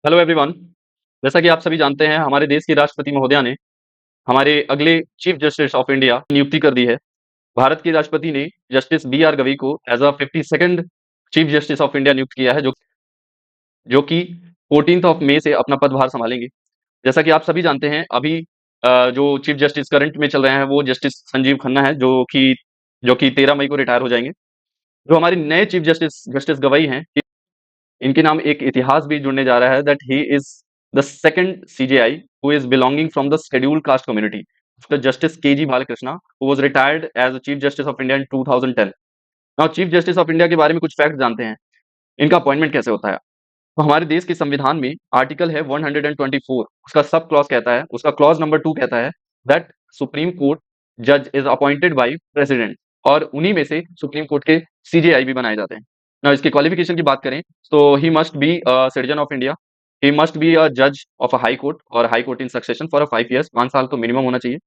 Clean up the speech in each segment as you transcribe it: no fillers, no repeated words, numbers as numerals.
Hello everyone. जैसा कि आप सभी जानते हैं, हमारे देश की राष्ट्रपति महोदया ने हमारे अगले चीफ जस्टिस ऑफ इंडिया की नियुक्ति कर दी है। भारत के राष्ट्रपति ने जस्टिस बी आर गवई को as a 52nd chief justice of India नियुक्त किया है, जो कि 14th ऑफ मई से अपना पदभार संभालेंगे। जैसा कि आप सभी जानते हैं, अभी जो चीफ जस्टिस करंट में चल रहे हैं वो जस्टिस संजीव खन्ना है, जो कि 13 मई को रिटायर हो जाएंगे। जो हमारे नए चीफ जस्टिस जस्टिस गवई हैं, इनके नाम एक इतिहास भी जुड़ने जा रहा है, that he is the second CJI who is belonging from the scheduled caste community after justice K G Balakrishna who was retired as chief justice of India in 2010। Now chief justice of India के बारे में कुछ fact जानते हैं। इनका appointment कैसे होता है? तो हमारे देश के संविधान में आर्टिकल है 124, उसका सब क्लॉज कहता है, उसका क्लॉज नंबर 2 कहता है दैट सुप्रीम कोर्ट जज इज अपॉइंटेड बाय प्रेसिडेंट, और उन्हीं में से सुप्रीम कोर्ट के सीजेआई भी बनाए जाते हैं। ना इसके क्वालिफिकेशन की बात करें तो he must be citizen of India, he must be a जज ऑफ अ हाई कोर्ट और high court in succession for 5 years, 5 साल तो मिनिमम होना चाहिए,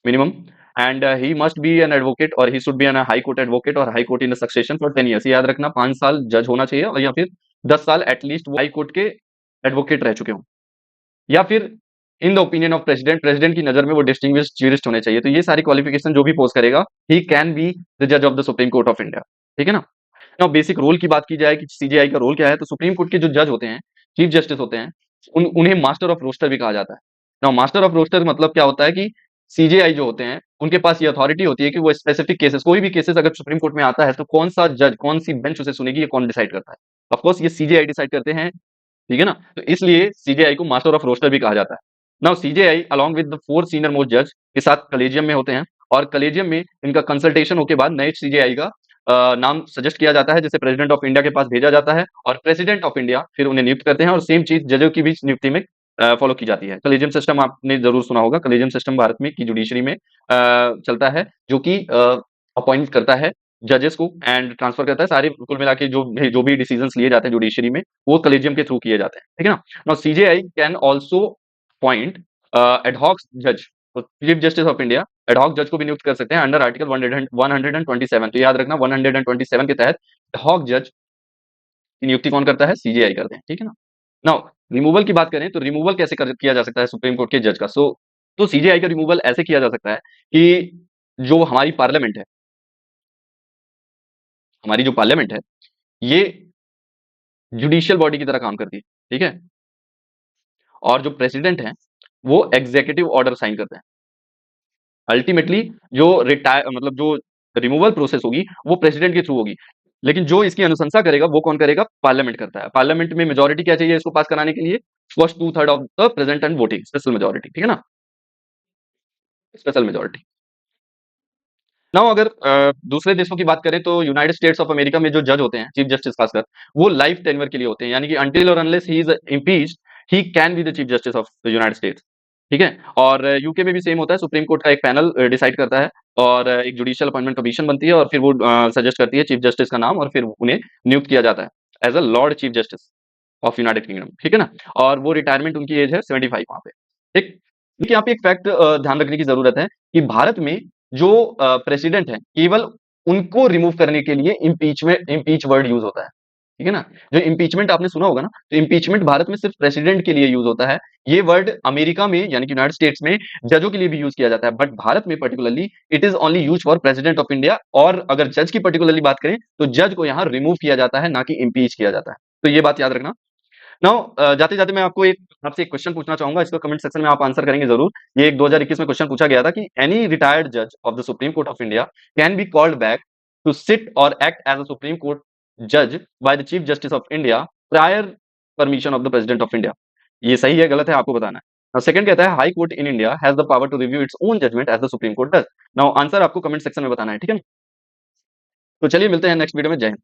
minimum. And he must be an advocate और he should be an high court advocate और high court in succession for 10 years। याद रखना, 5 साल जज होना चाहिए और या फिर 10 साल एटलीस्ट हाई कोर्ट के एडवोकेट रह चुके हों, या फिर in the opinion of president, president की नजर में वो डिस्टिंग्विश्ड ज्यूरिस्ट होने चाहिए। तो ये सारी क्वालिफिकेशन जो भी पोस्ट करेगा, ही कैन बी द जज of the supreme court of India. ठीक है ना? नाउ बेसिक रोल की बात की जाए कि सीजेआई का रोल क्या है, तो सुप्रीम कोर्ट के जो जज होते हैं, चीफ जस्टिस होते हैं, उन्हें मास्टर ऑफ रोस्टर भी कहा जाता है। नाउ मास्टर ऑफ रोस्टर मतलब क्या होता है कि सीजेआई जो होते हैं, उनके पास ये अथॉरिटी होती है कि वो स्पेसिफिक केसेस, कोई भी केसेस अगर सुप्रीम कोर्ट में आता है तो कौन सा जज, कौन सी बेंच उसे सुनेगी, ये कौन डिसाइड करता है? ऑफ कोर्स ये सीजेआई डिसाइड करते हैं। ठीक है ना? तो इसलिए सीजेआई को मास्टर ऑफ रोस्टर भी कहा जाता है। Now CJI along with the 4 senior most जज के साथ कलेजियम में होते हैं, और कलेजियम में इनका कंसल्टेशन होके बाद नए सीजेआई का नाम सजेस्ट किया जाता है, जिसे प्रेसिडेंट ऑफ इंडिया के पास भेजा जाता है, और प्रेसिडेंट ऑफ इंडिया फिर उन्हें नियुक्त करते हैं, और सेम चीज जजों की भी नियुक्ति में फॉलो की जाती है। कलेजियम सिस्टम आपने जरूर सुना होगा। कलेजियम सिस्टम भारत में की जुडिशरी में चलता है, जो कि अपॉइंट करता है जजेस को एंड ट्रांसफर करता है। सारे कुल मिला के जो भी डिसीजंस लिए जाते हैं जुडिशरी में, वो कलेजियम के थ्रू किए जाते हैं। ठीक है ना? Now CJI can also appoint ad hoc जज, chief justice of India ad hoc जज को भी नियुक्त कर सकते हैं अंडर आर्टिकल 127। तो याद रखना, 127 के तहत एडहॉक जज की नियुक्ति कौन करता है? सीजेआई करते हैं। ठीक है ना? नाउ रिमूवल की बात करें तो रिमूवल कैसे किया जा सकता है सुप्रीम कोर्ट के जज का? तो सीजेआई का रिमूवल ऐसे किया जा सकता है कि जो हमारी पार्लियामेंट है, हमारी जो पार्लियामेंट है, ये जुडिशियल बॉडी की तरह काम करती है। ठीक है? और जो प्रेसिडेंट हैं, वो एग्जीक्यूटिव ऑर्डर साइन करते हैं। अल्टीमेटली जो रिटायर मतलब जो रिमूवल प्रोसेस होगी वो प्रेसिडेंट के थ्रू होगी, लेकिन जो इसकी अनुशंसा करेगा वो कौन करेगा? पार्लियामेंट करता है। पार्लियामेंट में मेजोरिटी क्या चाहिए इसको पास कराने के लिए? First 2/3 of the present and voting, special majority. ठीक है ना? Special majority. नाउ अगर दूसरे देशों की बात करें तो यूनाइटेड स्टेट्स ऑफ अमेरिका में जो जज होते हैं, चीफ जस्टिस खासकर, वो लाइफ टेन्योर के लिए होते हैं, यानी कि अनटिल और unless he is impeached, he can be the chief justice of the United states. ठीक है? और यूके में भी सेम होता है, सुप्रीम कोर्ट का एक पैनल डिसाइड करता है, और एक जुडिशियल अपॉइंटमेंट कमीशन बनती है, और फिर वो सजेस्ट करती है चीफ जस्टिस का नाम, और फिर उन्हें नियुक्त किया जाता है as a lord chief justice of United Kingdom. ठीक है ना? और वो रिटायरमेंट उनकी एज है 75 वहां पे। ठीक। देखिए, यहाँ पे एक फैक्ट ध्यान रखने की जरूरत है कि भारत में जो प्रेसिडेंट है, केवल उनको रिमूव करने के लिए इम्पीच वर्ड यूज होता है। ठीक है ना? जो इम्पीचमेंट आपने सुना होगा ना, तो इम्पीचमेंट भारत में सिर्फ प्रेसिडेंट के लिए यूज होता है। ये वर्ड अमेरिका में यानी कि यूनाइटेड स्टेट्स में जजों के लिए भी यूज किया जाता है, बट भारत में particularly it is only use for president of India. और अगर जज की पर्टिकुलरली बात करें तो जज को यहाँ रिमूव किया जाता है, ना कि इम्पीच किया जाता है। तो ये बात याद रखना। नाउ जाते-जाते मैं आपसे एक क्वेश्चन पूछना चाहूंगा, इसको कमेंट सेक्शन में आप आंसर करेंगे जरूर। ये एक 2021 में क्वेश्चन पूछा गया था कि एनी रिटायर्ड जज of the supreme court of India can be called back to sit और act as a supreme court जज by the chief justice of India prior permission of the president of India. ये सही है गलत है आपको बताना है। सेकंड कहता है high court in India has the power to review its own judgement as the supreme court does. Now answer आपको कमेंट सेक्शन में बताना है। ठीक है? तो चलिए मिलते हैं नेक्स्ट वीडियो में। जय हिंद।